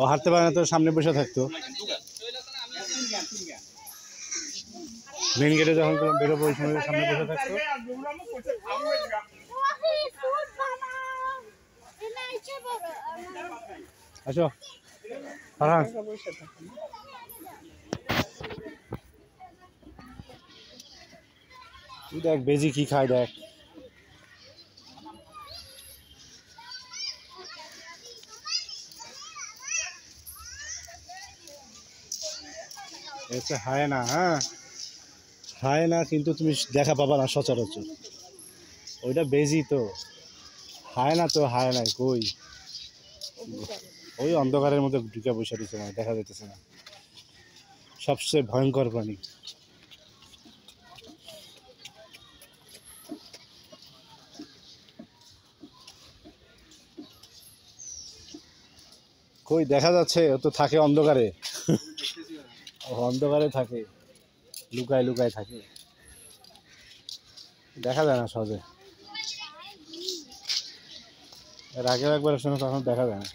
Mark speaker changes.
Speaker 1: ও হাঁটতে পারে না তো সামনে বসে থাকতো। মেন গেটে যখন বেরোবো ওই সময় সামনে বসে থাকতো। আসো ফারহান, দেখ বেজি কি খায় দেখ। হচ্ছে হায়না। হ্যাঁ হায়না, কিন্তু তুমি দেখা পাবা না সচরাচর। ওইটা বেজি তো, হায়না তো হায়না কই, ওই অন্ধকারের মধ্যে ঢুকে বসে দিচ্ছে না, দেখা যাইতেছে না। সবচেয়ে ভয়ঙ্কর প্রাণী। কই দেখা যাচ্ছে, ও তো থাকে অন্ধকারে। ও অন্ধকারে থাকে, লুকায় লুকায় থাকে, দেখা যায় না সহজে। এর আগেও একবার শুনে তখন দেখা যায় না।